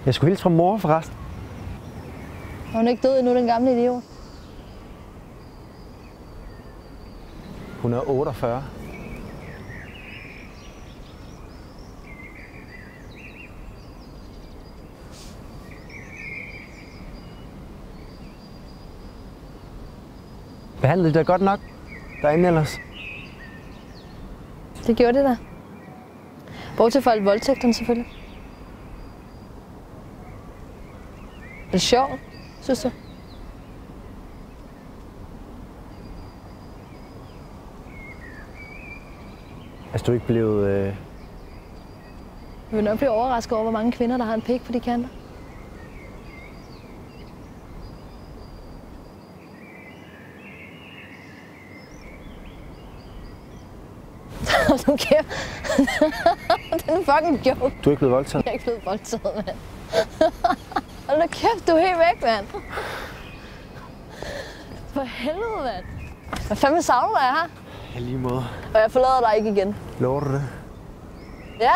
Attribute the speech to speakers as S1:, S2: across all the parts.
S1: Jeg skulle hilse fra mor forresten.
S2: Er hun ikke død endnu, den gamle idiot?
S1: Hun er 48. Behandlede de dig godt nok derinde ellers?
S2: Det gjorde det da. Bortset fra alt voldtægterne selvfølgelig. Er det sjovt, synes du?
S1: Altså, du er ikke blevet...
S2: Jeg vil nok blive overrasket over, hvor mange kvinder, der har en pik på de kanter. Nu kæft. Den er fucking joke.
S1: Du er ikke blevet voldtaget?
S2: Jeg er ikke blevet voldtaget, mand. Hold da kæft, du er helt væk, mand. For helvede, mand. Hvad fanden savner du af her?
S1: Ja, lige måde.
S2: Og jeg forlader dig ikke igen.
S1: Lover du det?
S2: Ja.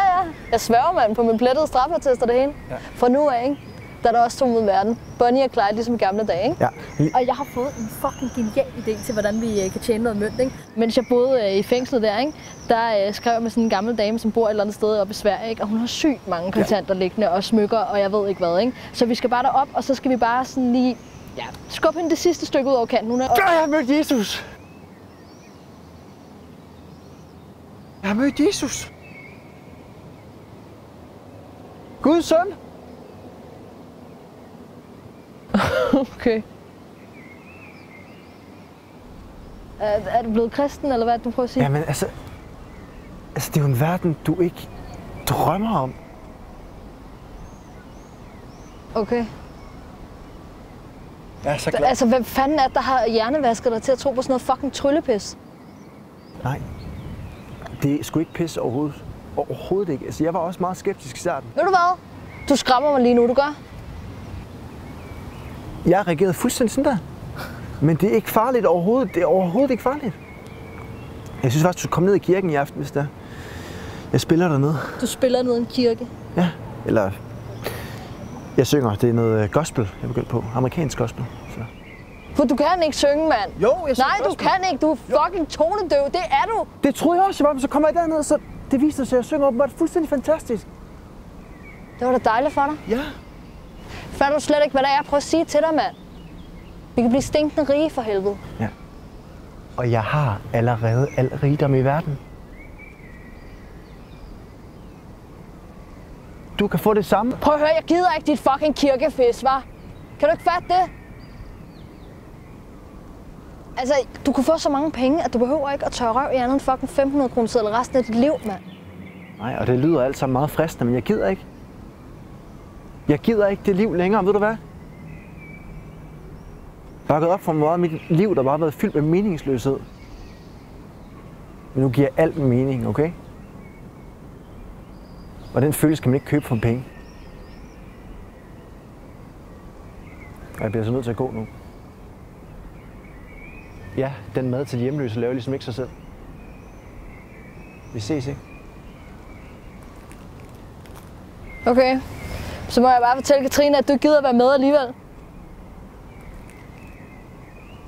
S2: Jeg sværger, mand, på min plettede straffeattest og det hele. Ja. For nu af, ikke? Der er der også to mod verden. Bonnie og Clyde, ligesom i gamle dage, ikke?
S1: Ja.
S2: Og jeg har fået en fucking genial idé til, hvordan vi kan tjene noget mønt, ikke? Mens jeg boede i fængslet der, ikke? Der skrev jeg med sådan en gammel dame, som bor et eller andet sted oppe i Sverige, ikke? Og hun har sygt mange kontanter liggende og smykker, og jeg ved ikke hvad, ikke? Så vi skal bare derop, og så skal vi bare sådan lige... Ja, skubbe hende det sidste stykke ud over kanten. Hun er...
S1: Jeg har mødt Jesus! Jeg har mødt Jesus! Guds søn!
S2: Okay. Er du blevet kristen, eller hvad er det, du prøver at sige?
S1: Jamen altså, det er jo en verden, du ikke drømmer om.
S2: Okay.
S1: Jeg er så glad.
S2: Altså, hvem fanden er det, der har hjernevasket dig til at tro på sådan noget fucking tryllepis?
S1: Nej, det er sgu ikke pis overhovedet. Overhovedet ikke. Altså, jeg var også meget skeptisk i starten.
S2: Ved du hvad? Du skræmmer mig lige nu, du gør.
S1: Jeg reagerede fuldstændig sådan der. Men det er ikke farligt overhovedet. Det er overhovedet ikke farligt. Jeg synes faktisk, du skal komme ned i kirken i aften, hvis det er. Jeg spiller dernede.
S2: Du spiller ned i en kirke?
S1: Ja, eller... Jeg synger. Det er noget gospel, jeg er begyndt på. Amerikansk gospel. Så.
S2: For du kan ikke synge, mand.
S1: Jo, jeg synger
S2: Nej, du
S1: gospel.
S2: kan ikke. Du er fucking tonedøv. Det er du.
S1: Det troede jeg også, jeg var, men så kommer jeg derned, så det viser sig, at jeg synger åbenbart fuldstændig fantastisk.
S2: Det var da dejligt for dig.
S1: Ja.
S2: Fatter du slet ikke, hvad der er? Jeg prøver at sige til dig, mand. Vi kan blive stinkende rige for helvede.
S1: Ja. Og jeg har allerede al rigdom i verden. Du kan få det samme.
S2: Prøv at høre, jeg gider ikke dit fucking kirkefis, hva'? Kan du ikke fatte det? Altså, du kunne få så mange penge, at du behøver ikke at tørre røv i andet end fucking 1500 kroner sedler resten af dit liv, mand.
S1: Nej, og det lyder alt sammen meget fristende, men jeg gider ikke. Jeg gider ikke det liv længere, ved du hvad? Jeg har gået op for meget af mit liv, der bare har været fyldt med meningsløshed. Men nu giver alt mening, okay? Og den følelse kan man ikke købe for penge. Og jeg bliver så nødt til at gå nu. Ja, den mad til de hjemløse laver ligesom ikke sig selv. Vi ses, ikke?
S2: Okay. Så må jeg bare fortælle Katrine, at du gider være med alligevel.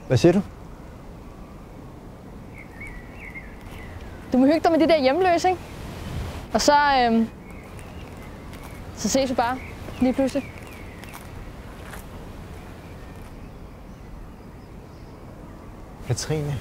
S1: Hvad siger du?
S2: Du må hygge dig med de der hjemløse, ikke? Og så ses vi bare lige pludselig.
S1: Katrine.